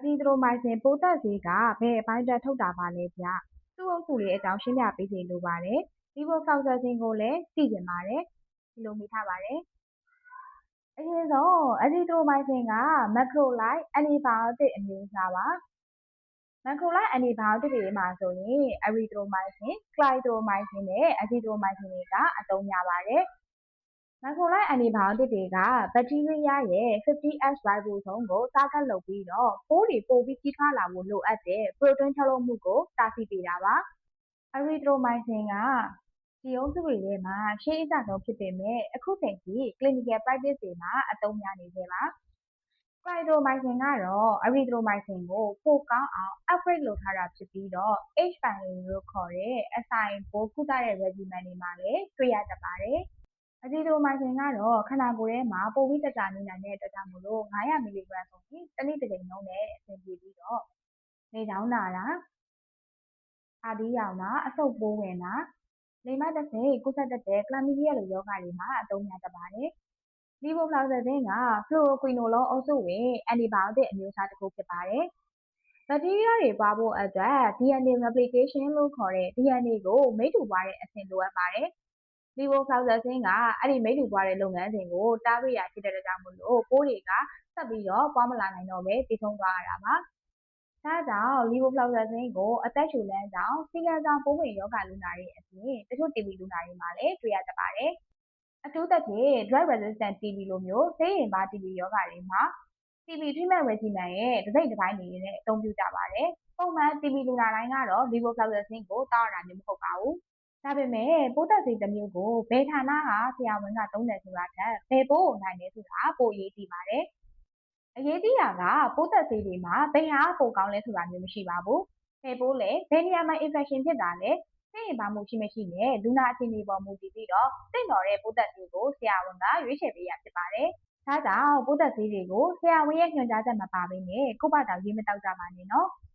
စီထရိုမိုင်ဆင်ပိုးသတ်ဆေးကဘယ်အပိုင်းအတွက်ထုတ်တာပါလဲဗျ။သူ့အုပ်စုလေးအကြောင်းရှင်းပြပေးစေလိုပါတယ်။ Levofloxacin ကိုလည်းသိချင်ပါတယ်။ဒီလိုမိထားပါတယ်။အရင်ဆုံးအစီထရိုမိုင်ဆင်ကမက်ခရိုလိုက်အန်တီဘိုယိုတစ်အမျိုးအစားပါ။မက်ခရိုလိုက်အန်တီဘိုယိုတစ်တွေမှာဆိုရင်အရီထရိုမိုင်ဆင်၊ကလိုက်ထရိုမိုင်ဆင်နဲ့အစီထရိုမိုင်ဆင်တွေကအသုံးများပါတယ်။မက်ခရိုလိုက်အန်တီဘိုယိုတစ်တွေကဘက်တီးရီးယားရဲ့ 50S ribosome ကို target လုပ်ပြီးတော့ပိုးတွေပိုပြီးကြီးထွားလာဖို့လိုအပ်တဲ့ protein ထုတ်လုပ်မှုကိုတားဆီးပေးတာပါ။ Erythromycin ကဒီအုပ်စုတွေထဲမှာရှေးအကျဆုံးဖြစ်ပေမဲ့အခုချိန်ထိ clinical practice တွေမှာအသုံးများနေဆဲပါ။ Clarithromycin ကတော့ Erythromycin ကိုပိုကောင်းအောင် upgrade လုပ်ထားတာဖြစ်ပြီးတော့ H. pylori လို့ခေါ်တဲ့အစာအိမ်ပိုးကုသတဲ့ regimen တွေမှာလည်းတွေ့ရတတ်ပါတယ်။အစီထရိုမိုင်ဆင်ကတော့ခန္ဓာကိုယ်ထဲမှာပိုပြီးကြာနေနိုင်တဲ့အတွက်ကြောင့်မို့လို့500 mg ဆိုရင်တစ်နေ့တစ်ကြိမ်နှုန်းနဲ့အဆင်ပြေပြီးတော့လေကြောင်းနာတာ၊အာသီးယောင်တာ၊အဆုတ်ပိုးဝင်တာ၊လိင်မတဆင့်ကူးစက်တတ်တဲ့ chlamydia လိုရောဂါတွေမှာအသုံးများတတ်ပါတယ်။ Levofloxacin က fluoroquinolone အုပ်စုဝင်အန်တီဘိုယိုတစ်အမျိုးအစားတစ်ခုဖြစ်ပါတယ်။ဘက်တီးရီးယားတွေပွားဖို့အတွက် DNA replication လို့ခေါ်တဲ့ DNA ကိုမိတ္တူပွားတဲ့အဆင့်လိုအပ်ပါတယ်။ Levofloxacin ကအဲ့ဒီမိတ္တူပွားတဲ့လုပ်ငန်းစဉ်ကိုတားပေးတာဖြစ်တဲ့အတွက်ကြောင့်မို့လို့ပိုးတွေကဆက်ပြီးတော့ပွားမလာနိုင်တော့ဘဲသေဆုံးသွားရတာပါ။ဒါကြောင့် Levofloxacin ကိုအသက်ရှူလမ်းကြောင်း၊ဆီခံဆောင်ပိုးဝင်ရောဂါလူနာတွေအပြင်တချို့ TB လူနာတွေမှာလည်းတွေ့ရတတ်ပါတယ်။အထူးသဖြင့် drug resistant TB လိုမျိုးဆေးရင်ပါ TB ရောဂါတွေမှာ TB treatment regimen ရဲ့တစ်စိတ်တစ်ပိုင်းအနေနဲ့အသုံးပြုကြပါတယ်။ပုံမှန် TB လူနာတိုင်းကတော့ Levofloxacin ကိုသောက်ရတာမျိုးမဟုတ်ပါဘူး။ဒါပေမဲ့ပိုးသတ်ဆေးတစ်မျိုးကိုဘယ်ဌာနကဆရာဝန်ကသုံးတယ်ဆိုတာထက်ဘယ်ပိုးကိုနိုင်တယ်ဆိုတာပိုအရေးကြီးပါတယ်။အရေးကြီးတာကပိုးသတ်ဆေးတွေမှာဘယ်ဟာပိုကောင်းလဲဆိုတာမျိုးမရှိပါဘူး။ဘယ်ပိုးလဲ၊ဘယ်နေရာမှာ infection ဖြစ်တာလဲ၊ဆေးရင်ပါမှုရှိမရှိနဲ့လူနာအခြေအနေပေါ်မူတည်ပြီးတော့သင့်တော်တဲ့ပိုးသတ်ဆေးကိုဆရာဝန်ကရွေးချယ်ပေးရဖြစ်ပါတယ်။ဒါကြောင့်ပိုးသတ်ဆေးတွေကိုဆရာဝန်ရဲ့ညွှန်ကြားချက်မပါဘဲနဲ့ကိုယ့်ဘာသာရေးမတောက်ကြပါနဲ့နော်။